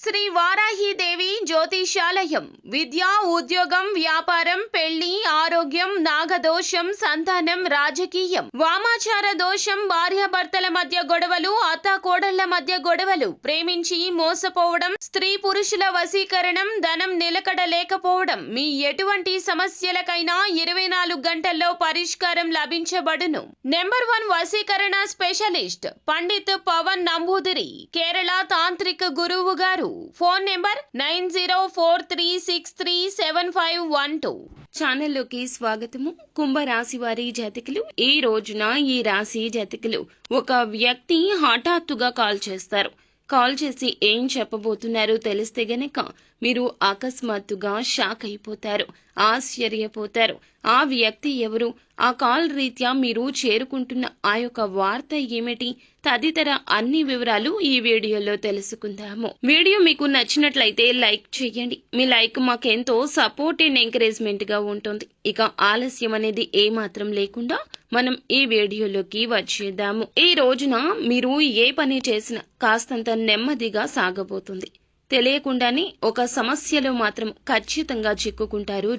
శ్రీ వారాహిదేవి జ్యోతిషాలయం విద్య, ఉద్యోగం, వ్యాపారం, పెళ్లి, ఆరోగ్యం, నాగదోషం, సంతానం, రాజకీయం, వామాచార దోషం, భార్యాభర్తల మధ్య గొడవలు, అత్తాకోడళ్ల మధ్య గొడవలు, ప్రేమించి మోసపోవడం, స్త్రీ పురుషుల వశీకరణం, ధనం నిలకడ లేకపోవడం, మీ ఎటువంటి సమస్యలకైనా 24 గంటల్లో పరిష్కారం లభించబడును. నెంబర్ 1 వశీకరణ స్పెషలిస్ట్ పండిత్ పవన్ నంబూదిరి, కేరళ తాంత్రిక గురువు గారు. Phone number 9043637512. ఛానల్లోకి స్వాగతము. కుంభరాశి వారి జాతకులు, ఈ రోజున ఈ రాశి జాతకులు ఒక వ్యక్తి హఠాత్తుగా కాల్ చేస్తారు. కాల్ చేసి ఏం చెప్పబోతున్నారో తెలిస్తే గనక మీరు అకస్మాత్తుగా షాక్ అయిపోతారు, ఆశ్చర్యపోతారు. ఆ వ్యక్తి ఎవరు, ఆ కాల్ రీత్యా మీరు చేరుకుంటున్న ఆ యొక్క వార్త ఏమిటి, తదితర అన్ని వివరాలు ఈ వీడియోలో తెలుసుకుందాము. వీడియో మీకు నచ్చినట్లయితే లైక్ చేయండి. మీ లైక్ మాకెంతో సపోర్ట్ అండ్ ఎంకరేజ్మెంట్ గా ఉంటుంది. ఇక ఆలస్యం అనేది ఏమాత్రం లేకుండా మనం ఈ వీడియోలోకి వచ్చేద్దాము. ఈ రోజున మీరు ఏ పని చేసినా కాస్తంత నెమ్మదిగా సాగబోతుంది. తెలియకుండానే ఒక సమస్యలో మాత్రం ఖచ్చితంగా చిక్కుకుంటారు.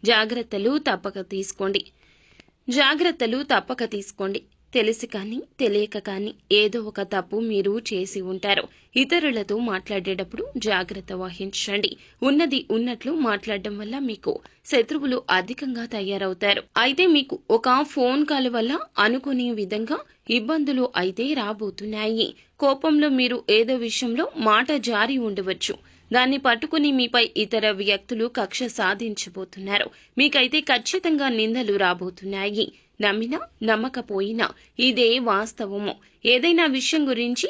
జాగ్రత్తలు తప్పక తీసుకోండి. తెలిసి కానీ తెలియక కానీ ఏదో ఒక తప్పు మీరు చేసి ఉంటారు. ఇతరులతో మాట్లాడేటప్పుడు జాగ్రత్త వహించండి. ఉన్నది ఉన్నట్లు మాట్లాడడం వల్ల మీకు శత్రువులు అధికంగా తయారవుతారు. అయితే మీకు ఒక ఫోన్ కాల్ వల్ల అనుకునే విధంగా ఇబ్బందులు అయితే రాబోతున్నాయి. కోపంలో మీరు ఏదో విషయంలో మాట జారి ఉండవచ్చు. దాన్ని పట్టుకుని మీపై ఇతర వ్యక్తులు కక్ష సాధించబోతున్నారు. మీకైతే ఖచ్చితంగా నిందలు రాబోతున్నాయి. నమ్మినా నమ్మకపోయినా ఇదే వాస్తవము. ఏదైనా విషయం గురించి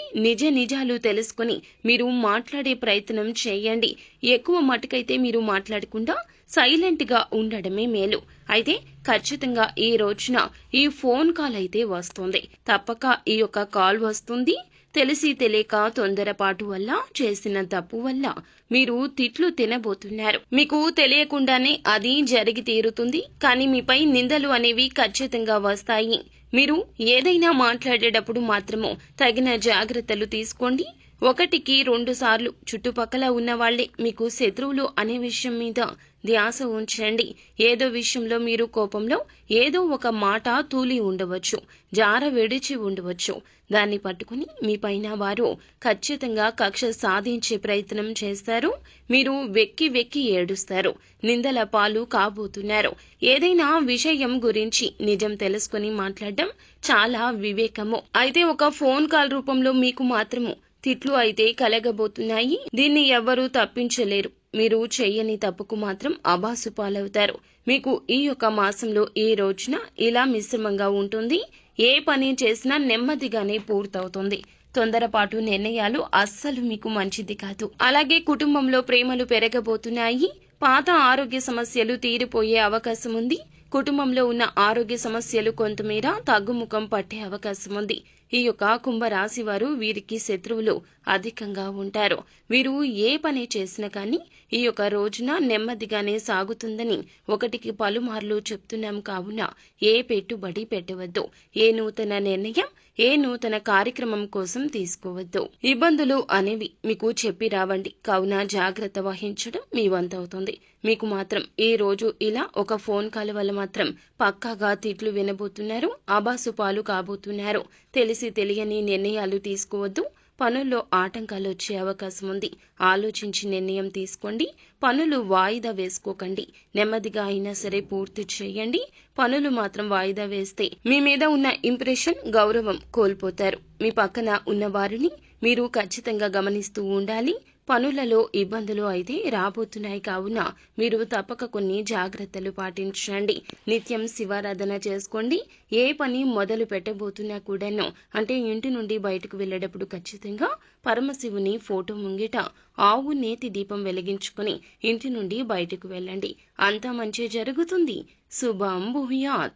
నిజాలు తెలుసుకుని మీరు మాట్లాడే ప్రయత్నం చేయండి. ఎక్కువ మటుకైతే మీరు మాట్లాడకుండా సైలెంట్ గా ఉండడమే మేలు. అయితే ఖచ్చితంగా ఈ రోజున ఈ ఫోన్ కాల్ అయితే వస్తుంది. తప్పక ఈ యొక్క కాల్ వస్తుంది. తెలిసి తెలియక తొందరపాటు వల్ల చేసిన తప్పు వల్ల మీరు తిట్లు తినబోతున్నారు. మీకు తెలియకుండానే అది జరిగి తీరుతుంది. కానీ మీపై నిందలు అనేవి ఖచ్చితంగా వస్తాయి. మీరు ఏదైనా మాట్లాడేటప్పుడు మాత్రము తగిన జాగ్రత్తలు తీసుకోండి. 1కి 2 సార్లు చుట్టుపక్కల ఉన్న వాళ్లే మీకు శత్రువులు అనే విషయం మీద ధ్యాస ఉంచండి. ఏదో విషయంలో మీరు కోపంలో ఏదో ఒక మాట తూలి ఉండవచ్చు, జార విడిచి ఉండవచ్చు. దాన్ని పట్టుకుని మీ పైన వారు ఖచ్చితంగా కక్ష సాధించే ప్రయత్నం చేస్తారు. మీరు వెక్కి ఏడుస్తారు, నిందల పాలు కాబోతున్నారు. ఏదైనా విషయం గురించి నిజం తెలుసుకుని మాట్లాడడం చాలా వివేకము. అయితే ఒక ఫోన్ కాల్ రూపంలో మీకు మాత్రము తిట్లు అయితే కలగబోతున్నాయి. దీన్ని ఎవ్వరూ తప్పించలేరు. మీరు చెయ్యని తప్పుకు మాత్రం అబాసు పాలవుతారు. మీకు ఈ యొక్క మాసంలో ఈ రోజున ఇలా మిశ్రమంగా ఉంటుంది. ఏ పని చేసినా నెమ్మదిగానే పూర్తవుతుంది. తొందరపాటు నిర్ణయాలు అస్సలు మీకు మంచిది కాదు. అలాగే కుటుంబంలో ప్రేమలు పెరగబోతున్నాయి. పాత ఆరోగ్య సమస్యలు తీరిపోయే అవకాశం ఉంది. కుటుంబంలో ఉన్న ఆరోగ్య సమస్యలు కొంతమేర తగ్గుముఖం పట్టే అవకాశం ఉంది. ఈ యొక్క కుంభరాశి వారు, వీరికి శత్రువులు అధికంగా ఉంటారు. వీరు ఏ పని చేసినా కానీ ఈ యొక్క రోజున నెమ్మదిగానే సాగుతుందని 1కి పలుమార్లు చెప్తున్నాం. కావున ఏ పెట్టుబడి పెట్టవద్దు. ఏ నూతన నిర్ణయం, ఏ నూతన కార్యక్రమం కోసం తీసుకోవద్దు. ఇబ్బందులు అనేవి మీకు చెప్పి రావండి. కావున జాగ్రత్త వహించడం మీ వంతవుతుంది. మీకు మాత్రం ఈ రోజు ఇలా ఒక ఫోన్ కాల్ వల్ల మాత్రం పక్కాగా తిట్లు వినబోతున్నారు, ఆబాసు పాలు కాబోతున్నారు. తెలిసి తెలియని నిర్ణయాలు తీసుకోవద్దు. పనుల్లో ఆటంకాలు వచ్చే అవకాశం ఉంది. ఆలోచించి నిర్ణయం తీసుకోండి. పనులు వాయిదా వేసుకోకండి. నెమ్మదిగా అయినా సరే పూర్తి చేయండి. పనులు మాత్రం వాయిదా వేస్తే మీ మీద ఉన్న ఇంప్రెషన్, గౌరవం కోల్పోతారు. మీ పక్కన ఉన్న వారిని మీరు ఖచ్చితంగా గమనిస్తూ ఉండాలి. పనులలో ఇబ్బందులు అయితే రాబోతున్నాయి. కావున మీరు తప్పక కొన్ని జాగ్రత్తలు పాటించండి. నిత్యం శివారాధన చేసుకోండి. ఏ పని మొదలు పెట్టబోతున్నా కూడాను, అంటే ఇంటి నుండి బయటకు వెళ్లేటప్పుడు ఖచ్చితంగా పరమశివుని ఫోటో ముంగిట ఆవు నేతి దీపం వెలిగించుకుని ఇంటి నుండి బయటకు వెళ్ళండి. అంతా మంచి జరుగుతుంది. శుభం భూయాత్.